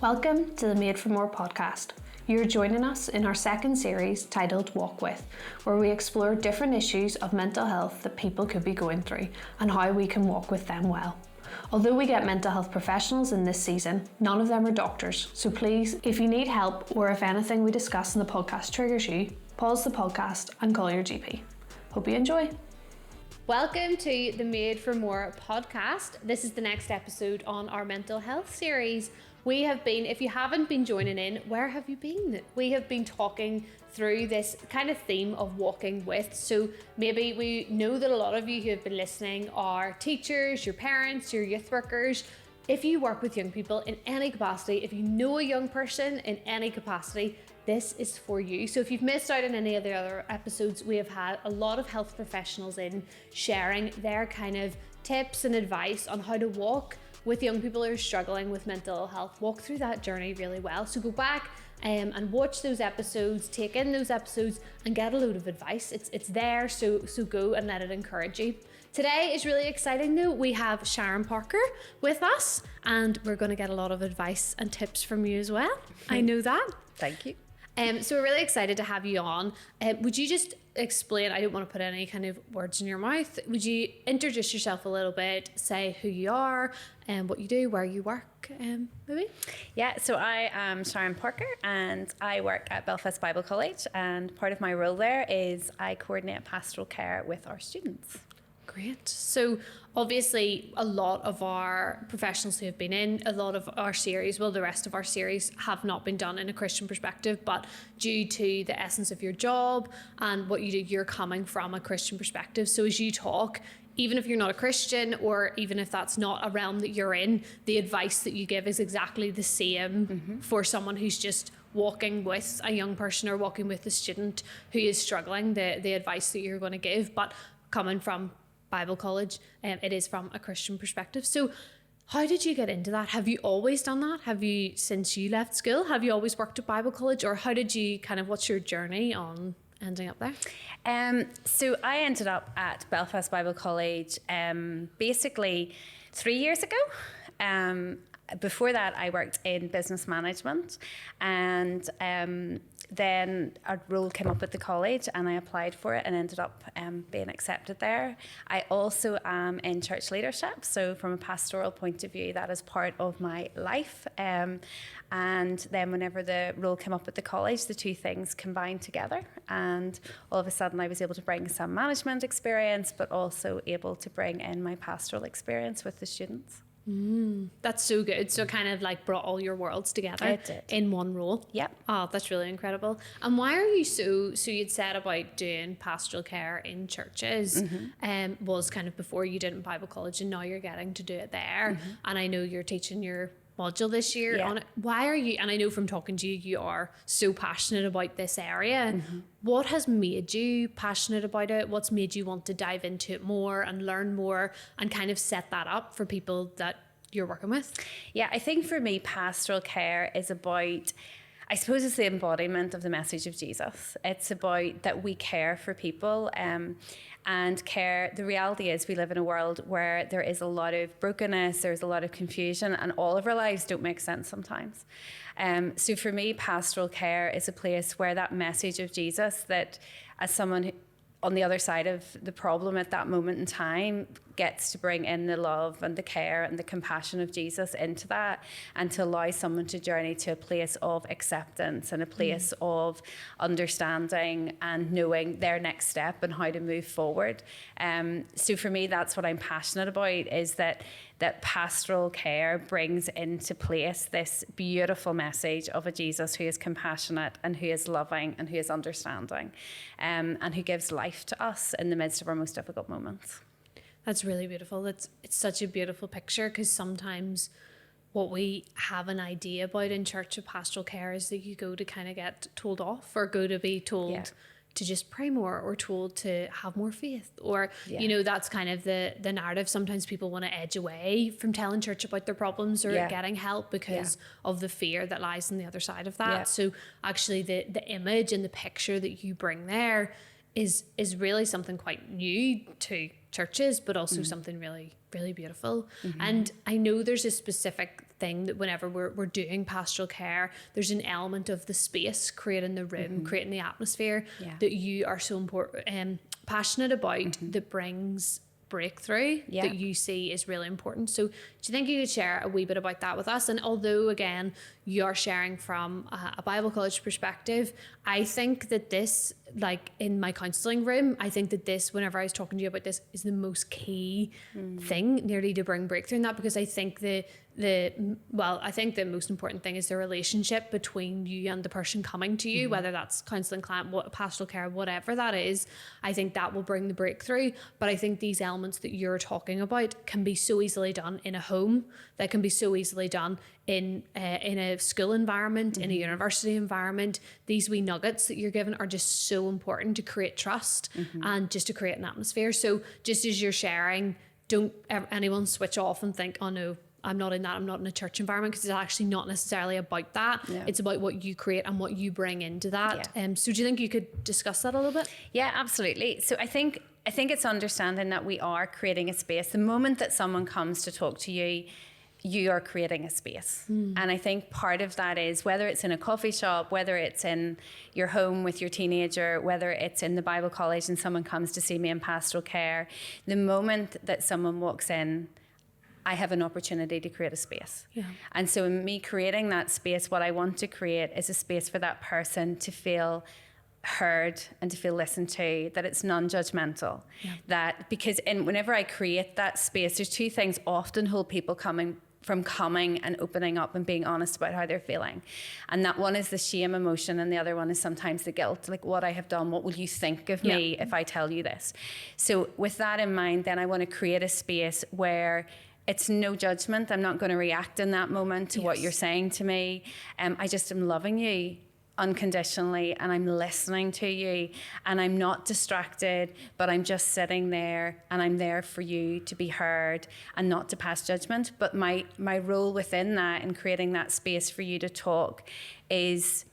Welcome to the Made for More podcast. You're joining us in our second series titled Walk With, where we explore different issues of mental health that people could be going through and how we can walk with them well. Although we get mental health professionals in this season, none of them are doctors, so please, if you need help or if anything we discuss in the podcast triggers you, pause the podcast and call your GP. Hope you enjoy. Welcome to the Made for More podcast. This is the next episode on our mental health series. We have been, if you haven't been joining in, where have you been? We have been talking through this kind of theme of walking with. So maybe we know that a lot of you who have been listening are teachers, your parents, your youth workers. If you work with young people in any capacity, if you know a young person in any capacity, this is for you. So if you've missed out on any of the other episodes, we have had a lot of health professionals in sharing their kind of tips and advice on how to walk with young people who are struggling with mental health, walk through that journey really well. So go back and watch those episodes, take in those episodes and get a load of advice. It's there, so go and let it encourage you. Today is really exciting though. We have Sharon Parker with us and we're going to get a lot of advice and tips from you as well. I know that. Thank you. So we're really excited to have you on. Would you just explain, I don't want to put any kind of words in your mouth, would you introduce yourself a little bit, say who you are and what you do, where you work, maybe? Yeah, so I am Sharon Parker and I work at Belfast Bible College, and part of my role there is I coordinate pastoral care with our students. Great. So obviously a lot of our professionals who have been in a lot of our series, well, the rest of our series have not been done in a Christian perspective, but due to the essence of your job and what you do, you're coming from a Christian perspective. So as you talk, even if you're not a Christian or even if that's not a realm that you're in, the advice that you give is exactly the same for someone who's just walking with a young person or walking with a student who is struggling, the advice that you're going to give, but coming from Bible college, it is from a Christian perspective. So how did you get into that? Have you always done that? Have you, since you left school, have you always worked at Bible college, or how did you what's your journey on ending up there? So I ended up at Belfast Bible College basically 3 years ago. Before that, I worked in business management, and then a role came up at the college and I applied for it and ended up being accepted there. I also am in church leadership, so from a pastoral point of view, that is part of my life. And then whenever the role came up at the college, the two things combined together, and all of a sudden I was able to bring some management experience, but also able to bring in my pastoral experience with the students. That's so good. So kind of like brought all your worlds together in one role. Yep. Oh, that's really incredible. And why are you so you'd said about doing pastoral care in churches, was kind of before you did in Bible college, and now you're getting to do it there. And I know you're teaching your module this year on it. Why are you, and I know from talking to you, you are so passionate about this area. What has made you passionate about it? What's made you want to dive into it more and learn more and kind of set that up for people that you're working with? Yeah, I think for me, pastoral care is about, I suppose it's the embodiment of the message of Jesus. It's about that we care for people, and care. The reality is we live in a world where there is a lot of brokenness, there's a lot of confusion, and all of our lives don't make sense sometimes. So for me, pastoral care is a place where that message of Jesus, that as someone who, on the other side of the problem at that moment in time, gets to bring in the love and the care and the compassion of Jesus into that, and to allow someone to journey to a place of acceptance and a place of understanding and knowing their next step and how to move forward. So for me, that's what I'm passionate about, is that pastoral care brings into place this beautiful message of a Jesus who is compassionate and who is loving and who is understanding, and who gives life to us in the midst of our most difficult moments. That's really beautiful. It's such a beautiful picture, because sometimes what we have an idea about in church of pastoral care is that you go to kind of get told off, or go to be told to just pray more, or told to have more faith, or you know, that's kind of the narrative. Sometimes people want to edge away from telling church about their problems or getting help because of the fear that lies on the other side of that. So actually the image and the picture that you bring there is really something quite new to churches, but also something really, really beautiful. And I know there's a specific thing that whenever we're doing pastoral care, there's an element of the space, creating the room, creating the atmosphere that you are so important, passionate about, that brings breakthrough that you see is really important. So do you think you could share a wee bit about that with us? And although again you are sharing from a Bible college perspective, I think that this, like in my counselling room, I think that this, whenever I was talking to you about this, is the most key thing nearly to bring breakthrough in that, because I think I think the most important thing is the relationship between you and the person coming to you, whether that's counselling client, pastoral care, whatever that is. I think that will bring the breakthrough. But I think these elements that you're talking about can be so easily done in a home, that can be so easily done in a school environment, in a university environment. These wee nuggets that you're given are just so important to create trust and just to create an atmosphere. So just as you're sharing, don't anyone switch off and think, oh no, I'm not in that, I'm not in a church environment, because it's actually not necessarily about that. It's about what you create and what you bring into that. So do you think you could discuss that a little bit? Yeah, absolutely. So I think it's understanding that we are creating a space. The moment that someone comes to talk to you, you are creating a space. And I think part of that is, whether it's in a coffee shop, whether it's in your home with your teenager, whether it's in the Bible college and someone comes to see me in pastoral care, the moment that someone walks in, I have an opportunity to create a space. And so in me creating that space, what I want to create is a space for that person to feel heard and to feel listened to, that it's non-judgmental. That because whenever I create that space, there's two things often hold people coming and opening up and being honest about how they're feeling. And that one is the shame emotion, and the other one is sometimes the guilt, like what I have done, what will you think of me if I tell you this? So with that in mind, then I want to create a space where it's no judgment. I'm not going to react in that moment to what you're saying to me. I just am loving you unconditionally, and I'm listening to you, and I'm not distracted, but I'm just sitting there, and I'm there for you to be heard and not to pass judgment. But my role within that, in creating that space for you to talk, is,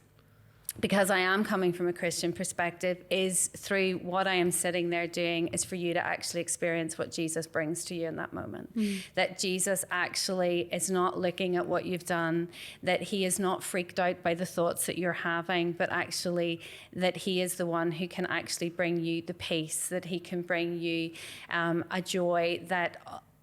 because I am coming from a Christian perspective, is through what I am sitting there doing is for you to actually experience what Jesus brings to you in that moment. That Jesus actually is not looking at what you've done, that he is not freaked out by the thoughts that you're having, but actually that he is the one who can actually bring you the peace, that he can bring you a joy that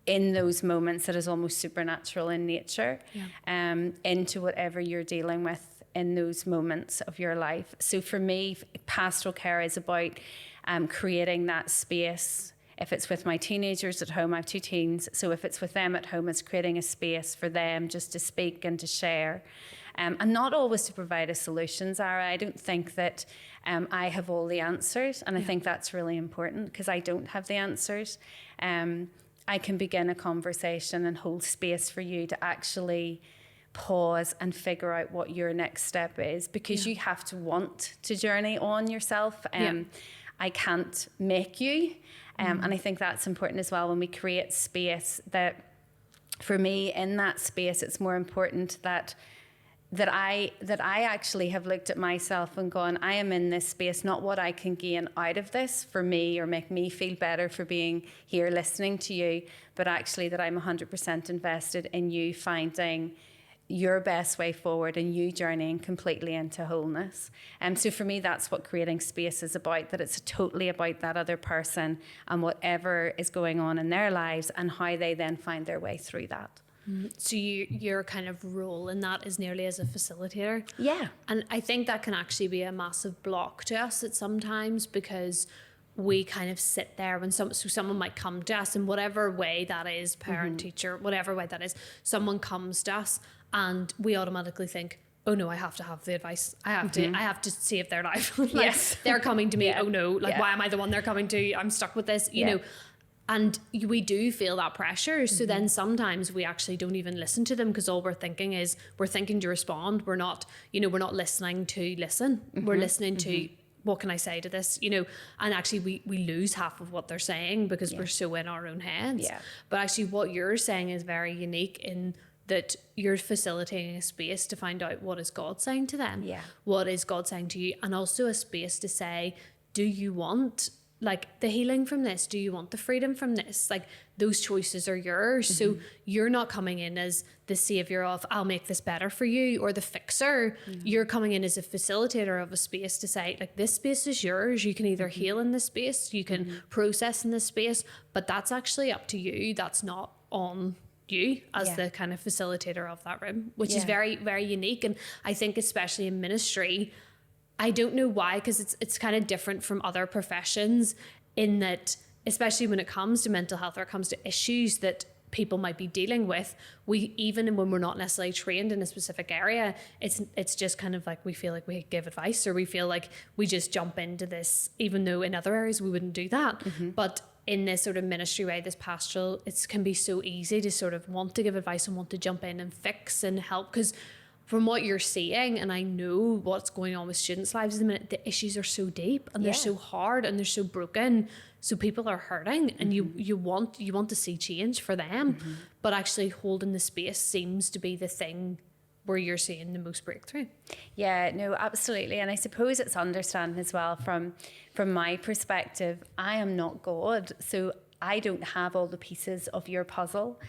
in those moments that is almost supernatural in nature, into whatever you're dealing with in those moments of your life. So for me, pastoral care is about creating that space. If it's with my teenagers at home, I have 2 teens, so if it's with them at home, it's creating a space for them just to speak and to share. And not always to provide a solution, Zara. I don't think that I have all the answers, and I think that's really important, because I don't have the answers. I can begin a conversation and hold space for you to actually pause and figure out what your next step is, because you have to want to journey on yourself. I can't make you. And I think that's important as well, when we create space, that for me in that space, it's more important that I actually have looked at myself and gone, I am in this space, not what I can gain out of this for me or make me feel better for being here listening to you, but actually that I'm 100% invested in you finding your best way forward and you journeying completely into wholeness. So for me, that's what creating space is about, that it's totally about that other person and whatever is going on in their lives and how they then find their way through that. So your kind of role in that is nearly as a facilitator. Yeah. And I think that can actually be a massive block to us at sometimes, because we kind of sit there when someone might come to us in whatever way that is, parent, teacher, whatever way that is, someone comes to us and we automatically think, oh no, I have to have the advice. I have to save their life. They're coming to me. Oh no, why am I the one they're coming to? I'm stuck with this, you know. And we do feel that pressure. So then sometimes we actually don't even listen to them, because all we're thinking is we're thinking to respond. We're not listening to listen. We're listening to, what can I say to this? And actually we lose half of what they're saying because we're so in our own heads. But actually what you're saying is very unique in that you're facilitating a space to find out what is God saying to them. What is God saying to you? And also a space to say, do you want like the healing from this? Do you want the freedom from this? Like those choices are yours. So you're not coming in as the savior of, I'll make this better for you, or the fixer. You're coming in as a facilitator of a space to say, like, this space is yours. You can either heal in this space, you can process in this space, but that's actually up to you. That's not on you as the kind of facilitator of that room, which is very, very unique. And I think especially in ministry, I don't know why, because it's kind of different from other professions in that, especially when it comes to mental health or it comes to issues that people might be dealing with, we, even when we're not necessarily trained in a specific area, it's just kind of like we feel like we give advice, or we feel like we just jump into this, even though in other areas we wouldn't do that. But in this sort of ministry way, this pastoral, it can be so easy to sort of want to give advice and want to jump in and fix and help, because from what you're seeing, and I know what's going on with students' lives at the minute, the issues are so deep and they're so hard and they're so broken. So people are hurting, and you want to see change for them, but actually holding the space seems to be the thing where you're seeing the most breakthrough. Yeah, no, absolutely. And I suppose it's understanding as well from my perspective, I am not God, so I don't have all the pieces of your puzzle.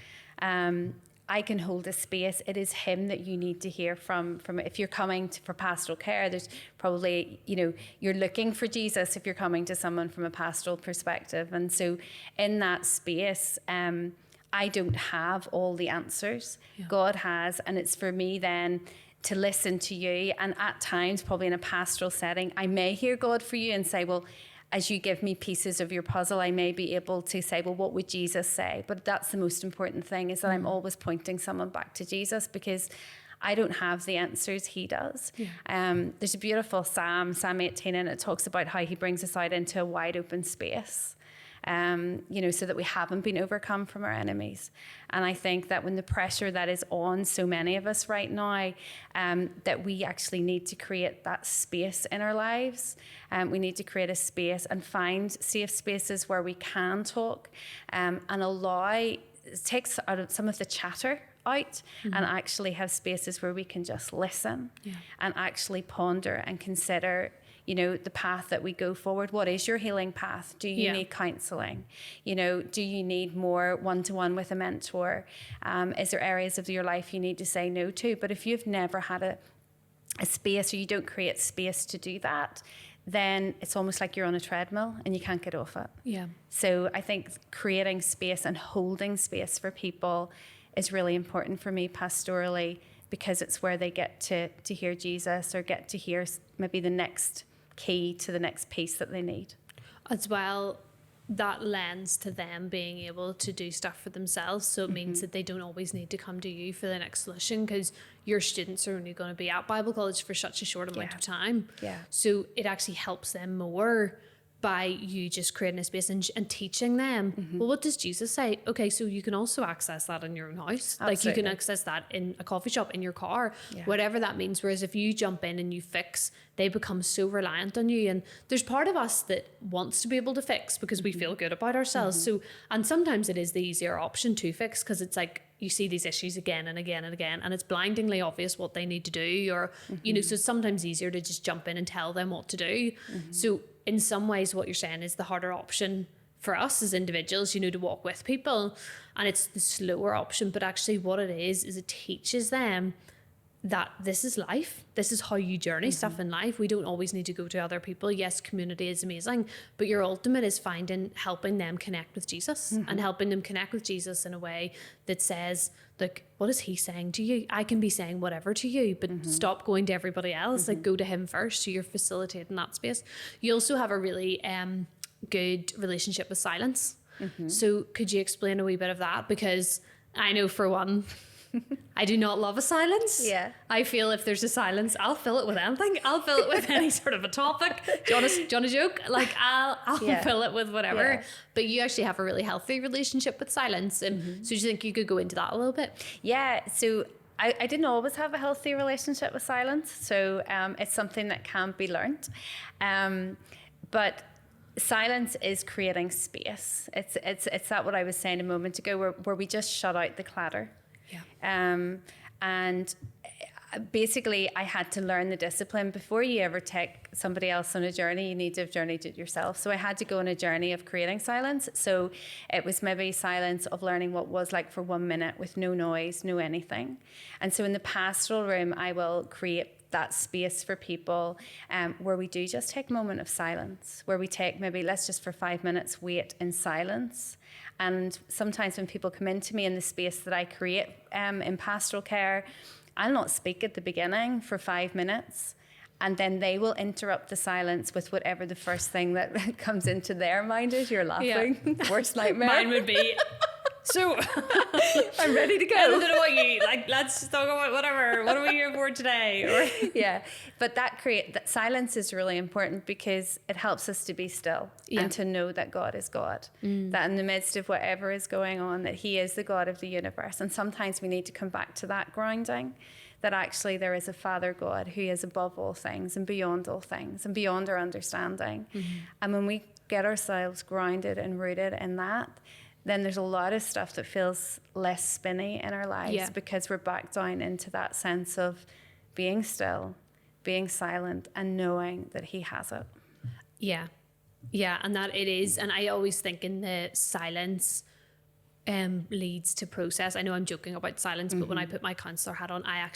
I can hold a space. It is him that you need to hear from. If you're coming for pastoral care, there's probably, you're looking for Jesus if you're coming to someone from a pastoral perspective. And so in that space, I don't have all the answers. God has, and it's for me then to listen to you. And at times, probably in a pastoral setting, I may hear God for you and say, well, as you give me pieces of your puzzle, I may be able to say, well, what would Jesus say? But that's the most important thing, is that I'm always pointing someone back to Jesus, because I don't have the answers, he does. There's a beautiful Psalm 18, and it talks about how he brings us out into a wide open space. So that we haven't been overcome from our enemies. And I think that when the pressure that is on so many of us right now, that we actually need to create that space in our lives. We need to create a space and find safe spaces where we can talk, and take some of the chatter out, and actually have spaces where we can just listen and actually ponder and consider the path that we go forward. What is your healing path? Do you need counseling? Do you need more one-to-one with a mentor? Is there areas of your life you need to say no to? But if you've never had a space, or you don't create space to do that, then it's almost like you're on a treadmill and you can't get off it. So I think creating space and holding space for people is really important for me pastorally, because it's where they get to hear Jesus, or get to hear maybe the next key to the next piece that they need. As well, that lends to them being able to do stuff for themselves. So it means that they don't always need to come to you for the next solution, because your students are only going to be at Bible college for such a short amount of time. So it actually helps them more by you just creating a space and teaching them, well, what does Jesus say? Okay, so you can also access that in your own house. Absolutely. Like you can access that in a coffee shop, in your car, whatever that means. Whereas if you jump in and you fix, they become so reliant on you. And there's part of us that wants to be able to fix because we feel good about ourselves. So, and sometimes it is the easier option to fix, because it's like, you see these issues again and again and again, and it's blindingly obvious what they need to do, or, so it's sometimes easier to just jump in and tell them what to do. So in some ways, what you're saying is the harder option for us as individuals, to walk with people, and it's the slower option. But actually what it is it teaches them that this is life. This is how you journey stuff in life. We don't always need to go to other people. Yes, community is amazing, but your ultimate is helping them connect with Jesus, and helping them connect with Jesus in a way that says, like, what is he saying to you? I can be saying whatever to you, but stop going to everybody else. Like, go to him first. So you're facilitating that space. You also have a really good relationship with silence. So could you explain a wee bit of that? Because I know, for one, I do not love a silence. I feel if there's a silence, I'll fill it with anything. I'll fill it with any sort of a topic. Do you want a joke? Like, I'll fill it with whatever. But you actually have a really healthy relationship with silence. And so do you think you could go into that a little bit? Yeah. So I didn't always have a healthy relationship with silence. So it's something that can be learned. But silence is creating space. It's that what I was saying a moment ago, where we just shut out the clatter. And basically I had to learn the discipline. Before you ever take somebody else on a journey, you need to have journeyed it yourself. So I had to go on a journey of creating silence. So it was maybe silence of learning what was like for 1 minute with no noise, no anything. And so in the pastoral room, I will create that space for people where we do just take a moment of silence, where we take maybe, let's just for 5 minutes wait in silence. And sometimes when people come into me in the space that I create in pastoral care, I'll not speak at the beginning for 5 minutes, and then they will interrupt the silence with whatever the first thing that comes into their mind is. You're laughing. Yeah. Worst nightmare. Mine would be, so I'm ready to go. I don't know what you like. Let's talk about whatever. What are we here for today? Or yeah, but that silence is really important because it helps us to be still and to know that God is God. That in the midst of whatever is going on, that He is the God of the universe. And sometimes we need to come back to that grounding. That actually there is a Father God who is above all things and beyond all things and beyond our understanding. And when we get ourselves grounded and rooted in that, then there's a lot of stuff that feels less spinny in our lives because we're back down into that sense of being still, being silent, and knowing that He has it. Yeah. Yeah, and that it is. And I always think in the silence leads to process. I know I'm joking about silence, but when I put my counsellor hat on, I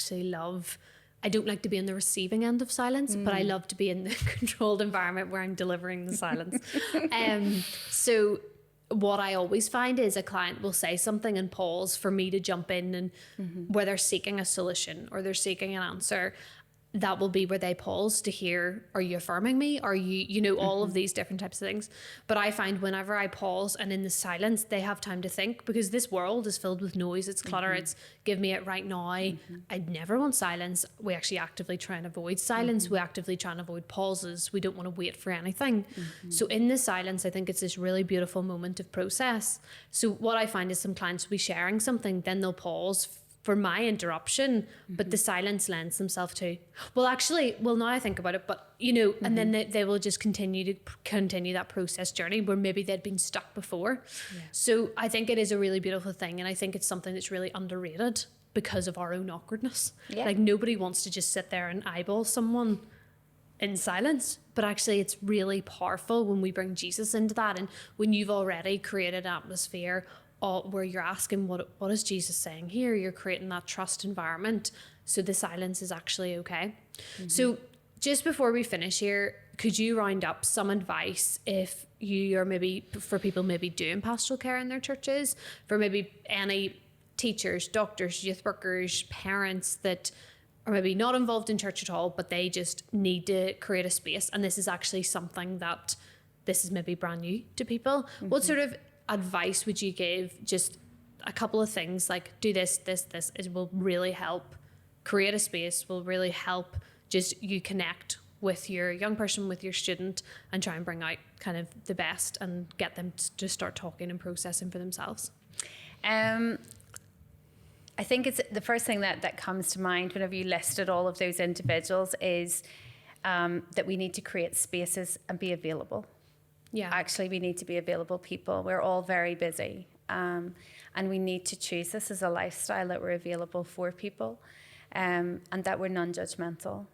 don't like to be in the receiving end of silence, but I love to be in the controlled environment where I'm delivering the silence. So what I always find is a client will say something and pause for me to jump in, and where they're seeking a solution or they're seeking an answer, that will be where they pause to hear, are you affirming me? Are you, all of these different types of things. But I find whenever I pause and in the silence, they have time to think, because this world is filled with noise. It's clutter. It's give me it right now. I never want silence. We actually actively try and avoid silence. We actively try and avoid pauses. We don't want to wait for anything. So in the silence, I think it's this really beautiful moment of process. So what I find is some clients will be sharing something, then they'll pause for my interruption, but the silence lends themselves to, now I think about it, but and then they will just continue that process journey where maybe they'd been stuck before. So I think it is a really beautiful thing, and I think it's something that's really underrated because of our own awkwardness. Like nobody wants to just sit there and eyeball someone in silence, but actually it's really powerful when we bring Jesus into that, and when you've already created an atmosphere where you're asking what is Jesus saying here, you're creating that trust environment, so the silence is actually okay. So just before we finish here, could you round up some advice if you are maybe for people maybe doing pastoral care in their churches, for maybe any teachers, doctors, youth workers, parents that are maybe not involved in church at all, but they just need to create a space, and this is actually something that this is maybe brand new to people. What sort of advice would you give? Just a couple of things, like do this, it will really help create a space, will really help just you connect with your young person, with your student, and try and bring out kind of the best and get them to start talking and processing for themselves. I think it's the first thing that comes to mind whenever you listed all of those individuals is that we need to create spaces and be available. Yeah. Actually, we need to be available people. We're all very busy. And we need to choose this as a lifestyle that we're available for people, and that we're non-judgmental.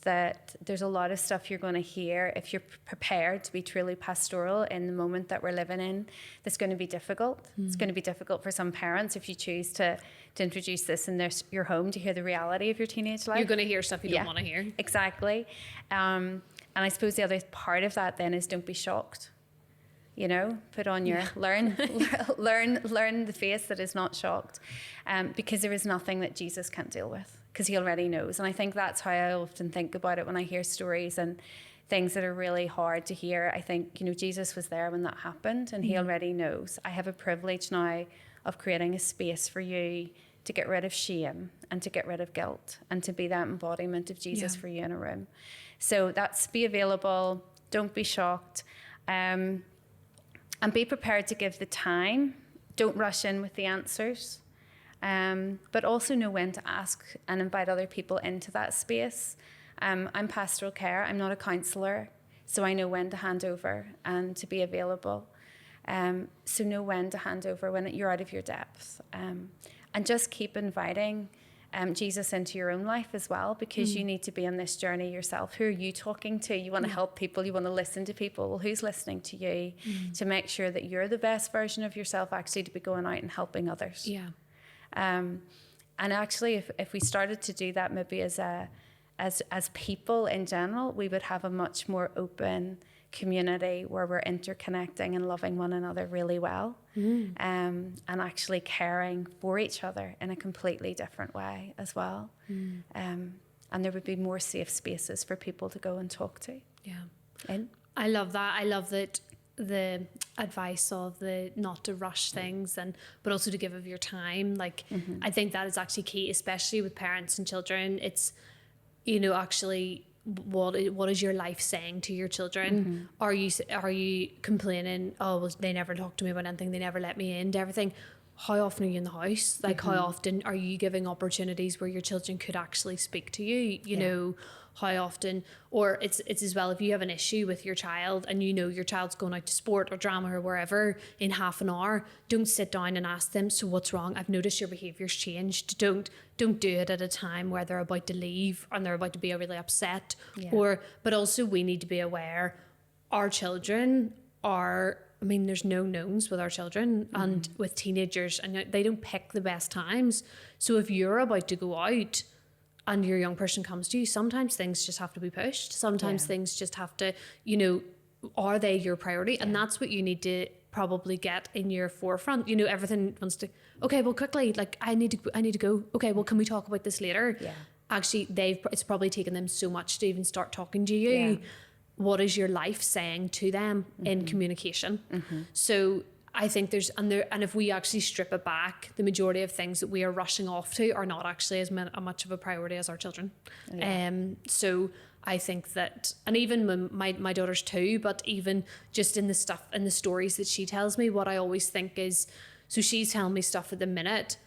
That there's a lot of stuff you're going to hear if you're prepared to be truly pastoral in the moment that we're living in. That's going to be difficult. It's going to be difficult for some parents if you choose to introduce this in your home to hear the reality of your teenage life. You're going to hear stuff you don't want to hear. Exactly. And I suppose the other part of that then is don't be shocked. Put on your learn the face that is not shocked, because there is nothing that Jesus can't deal with, because He already knows. And I think that's how I often think about it when I hear stories and things that are really hard to hear. I think Jesus was there when that happened, and He already knows. I have a privilege now of creating a space for you to get rid of shame and to get rid of guilt and to be that embodiment of Jesus for you in a room. So that's be available, don't be shocked, and be prepared to give the time. Don't rush in with the answers, but also know when to ask and invite other people into that space. I'm pastoral care, I'm not a counsellor, so I know when to hand over and to be available. So know when to hand over when you're out of your depth. And just keep inviting Jesus into your own life as well, because you need to be on this journey yourself. Who are you talking to? You want to help people, you want to listen to people. Well, who's listening to you to make sure that you're the best version of yourself, actually, to be going out and helping others. Yeah. And actually, if we started to do that maybe as people in general, we would have a much more open community where we're interconnecting and loving one another really well, and actually caring for each other in a completely different way as well. And there would be more safe spaces for people to go and talk to. Yeah. I love that. I love that the advice of the not to rush things, but also to give of your time. Like, I think that is actually key, especially with parents and children. It's, actually, what is your life saying to your children? Are you complaining, oh, well, they never talk to me about anything, they never let me into everything? How often are you in the house? Like, how often are you giving opportunities where your children could actually speak to you? You know, how often? Or it's as well, if you have an issue with your child and your child's going out to sport or drama or wherever in half an hour, don't sit down and ask them, so what's wrong? I've noticed your behaviour's changed. Don't do it at a time where they're about to leave and they're about to be really upset. But also we need to be aware our children are, there's no knowns with our children and with teenagers, and they don't pick the best times. So if you're about to go out and your young person comes to you, sometimes things just have to be pushed. Sometimes things just have to, are they your priority? And that's what you need to probably get in your forefront. Everything wants to, okay, well, quickly, like I need to go. Okay, well, can we talk about this later? Yeah. Actually, it's probably taken them so much to even start talking to you. Yeah. What is your life saying to them in communication? So I think and if we actually strip it back, the majority of things that we are rushing off to are not actually as much of a priority as our children. So I think that, and even my daughter's too, but even just in the stuff and the stories that she tells me, what I always think is, so she's telling me stuff at the minute.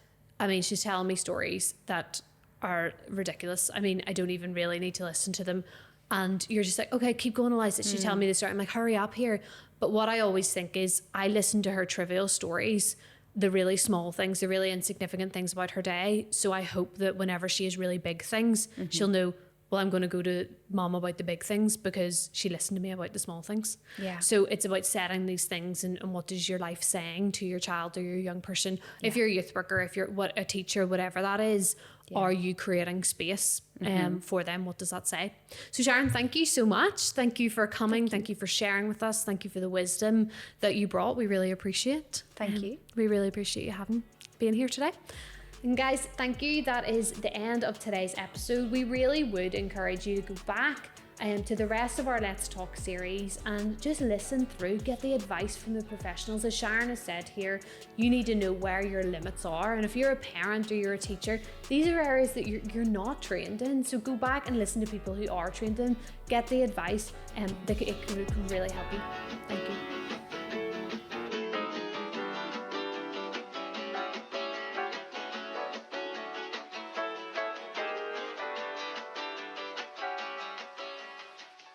She's telling me stories that are ridiculous. I don't even really need to listen to them. And you're just like, okay, keep going, Eliza. She's telling me this story. I'm like, hurry up here. But what I always think is, I listen to her trivial stories, the really small things, the really insignificant things about her day. So I hope that whenever she has really big things, she'll know, well, I'm going to go to mom about the big things because she listened to me about the small things. Yeah. So it's about setting these things and what is your life saying to your child or your young person. Yeah. If you're a youth worker, if you're a teacher, whatever that is, are you creating space for them? What does that say? So Sharon, thank you so much. Thank you for coming. Thank you for sharing with us. Thank you for the wisdom that you brought. We really appreciate. Thank you. We really appreciate you being here today. And guys, thank you. That is the end of today's episode. We really would encourage you to go back to the rest of our Let's Talk series and just listen through, get the advice from the professionals. As Sharon has said here, you need to know where your limits are. And if you're a parent or you're a teacher, these are areas that you're not trained in. So go back and listen to people who are trained in, get the advice, and it can really help you. Thank you.